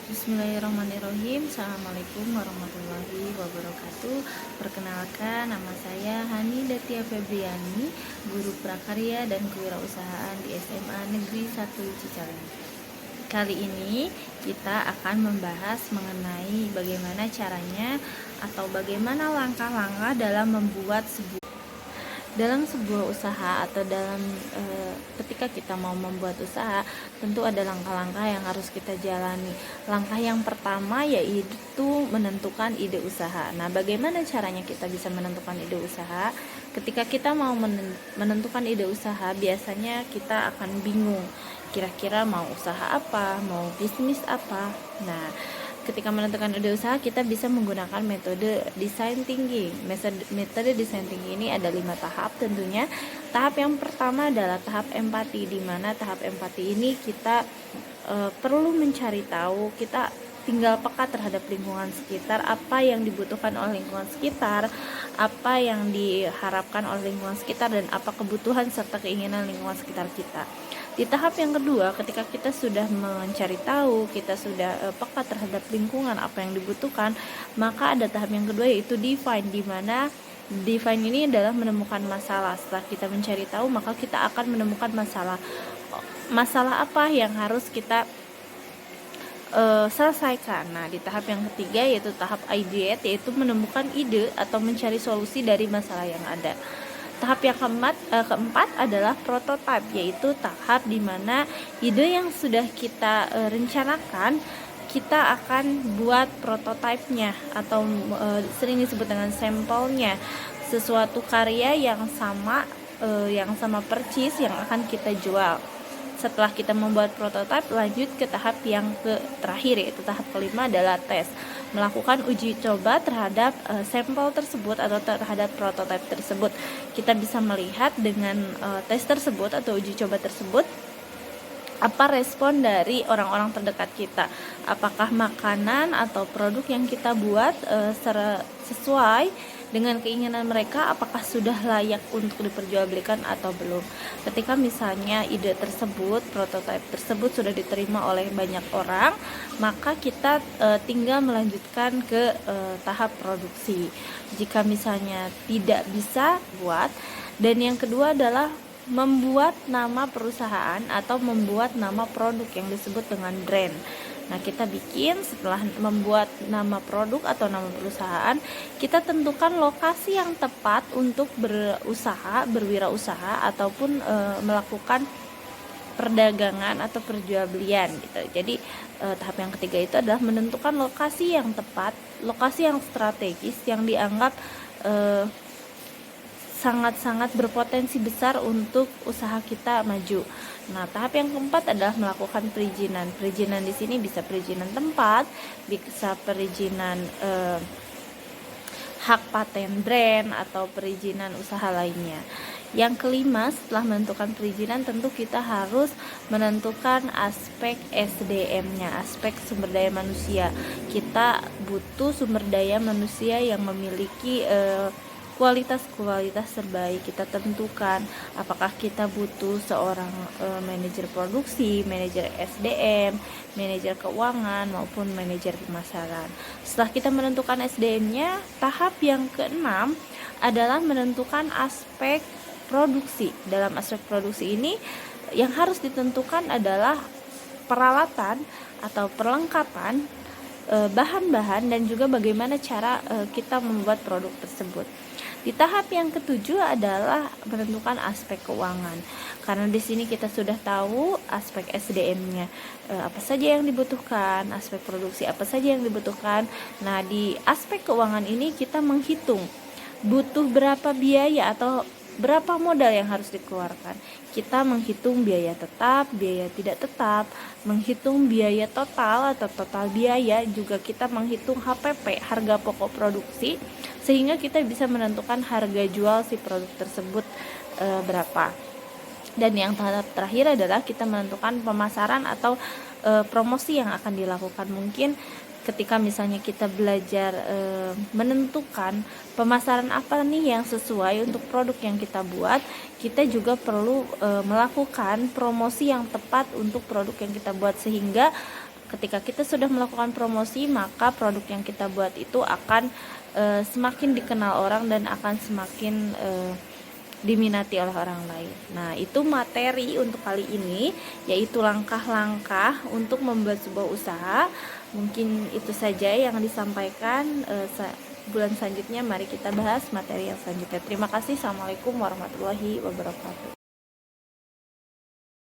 Bismillahirrahmanirrahim. Assalamualaikum warahmatullahi wabarakatuh. Perkenalkan, nama saya Hani Datia Febriani, guru prakarya dan kewirausahaan di SMA Negeri 1 Cicalengka. Kali ini kita akan membahas mengenai bagaimana caranya atau bagaimana langkah-langkah dalam membuat sebuah usaha atau ketika kita mau membuat usaha, tentu ada langkah-langkah yang harus kita jalani. Langkah yang pertama yaitu menentukan ide usaha. Nah, bagaimana caranya kita bisa menentukan ide usaha? Ketika kita mau menentukan ide usaha, biasanya kita akan bingung, kira-kira mau usaha apa, mau bisnis apa. Nah, ketika menentukan ide usaha, kita bisa menggunakan metode design thinking. Metode design thinking ini ada 5 tahap tentunya. Tahap yang pertama adalah tahap empati, di mana tahap empati ini kita perlu mencari tahu, kita tinggal peka terhadap lingkungan sekitar, apa yang dibutuhkan oleh lingkungan sekitar, apa yang diharapkan oleh lingkungan sekitar, dan apa kebutuhan serta keinginan lingkungan sekitar kita. Di tahap yang kedua, ketika kita sudah mencari tahu, kita sudah peka terhadap lingkungan, apa yang dibutuhkan, maka ada tahap yang kedua yaitu define, di mana define ini adalah menemukan masalah. Setelah kita mencari tahu, maka kita akan menemukan masalah apa yang harus kita selesaikan. Nah, di tahap yang ketiga yaitu tahap ideate, yaitu menemukan ide atau mencari solusi dari masalah yang ada. Tahap yang keempat adalah prototype, yaitu tahap di mana ide yang sudah kita rencanakan, kita akan buat prototipenya atau sering disebut dengan sampelnya, sesuatu karya yang sama persis yang akan kita jual. Setelah kita membuat prototipe, lanjut ke tahap yang terakhir, yaitu tahap kelima adalah tes, melakukan uji coba terhadap sampel tersebut atau terhadap prototipe tersebut. Kita bisa melihat dengan tes tersebut atau uji coba tersebut, apa respon dari orang-orang terdekat kita, apakah makanan atau produk yang kita buat sesuai dengan keinginan mereka, apakah sudah layak untuk diperjualbelikan atau belum. Ketika misalnya ide tersebut, prototipe tersebut sudah diterima oleh banyak orang, maka kita tinggal melanjutkan ke tahap produksi. Jika misalnya tidak bisa buat, dan yang kedua adalah membuat nama perusahaan atau membuat nama produk yang disebut dengan brand. Nah, kita bikin, setelah membuat nama produk atau nama perusahaan, kita tentukan lokasi yang tepat untuk berwirausaha ataupun melakukan perdagangan atau perjualbelian gitu. Jadi tahap yang ketiga itu adalah menentukan lokasi yang tepat, lokasi yang strategis yang dianggap sangat-sangat berpotensi besar untuk usaha kita maju. Nah, tahap yang keempat adalah melakukan perizinan. Perizinan di sini bisa perizinan tempat, bisa perizinan hak paten brand atau perizinan usaha lainnya. Yang kelima, setelah menentukan perizinan, tentu kita harus menentukan aspek SDM-nya, aspek sumber daya manusia. Kita butuh sumber daya manusia yang memiliki kualitas terbaik. Kita tentukan apakah kita butuh seorang manajer produksi, manajer SDM, manajer keuangan maupun manajer pemasaran. Setelah kita menentukan SDM-nya, tahap yang keenam adalah menentukan aspek produksi. Dalam aspek produksi ini yang harus ditentukan adalah peralatan atau perlengkapan, bahan-bahan, dan juga bagaimana cara kita membuat produk tersebut. Di tahap yang ketujuh adalah menentukan aspek keuangan. Karena di sini kita sudah tahu aspek SDM-nya, apa saja yang dibutuhkan, aspek produksi apa saja yang dibutuhkan. Nah, di aspek keuangan ini kita menghitung butuh berapa biaya atau berapa modal yang harus dikeluarkan. Kita menghitung biaya tetap, biaya tidak tetap, menghitung biaya total atau total biaya, juga kita menghitung HPP, harga pokok produksi, sehingga kita bisa menentukan harga jual si produk tersebut berapa. Dan yang tahap terakhir adalah kita menentukan pemasaran atau promosi yang akan dilakukan. Mungkin ketika misalnya kita belajar menentukan pemasaran apa nih yang sesuai untuk produk yang kita buat, kita juga perlu melakukan promosi yang tepat untuk produk yang kita buat, sehingga Ketika kita sudah melakukan promosi, maka produk yang kita buat itu akan semakin dikenal orang dan akan semakin diminati oleh orang lain. Nah, itu materi untuk kali ini, yaitu langkah-langkah untuk membuat sebuah usaha. Mungkin itu saja yang disampaikan. Bulan selanjutnya mari kita bahas materi yang selanjutnya. Terima kasih. Assalamualaikum warahmatullahi wabarakatuh.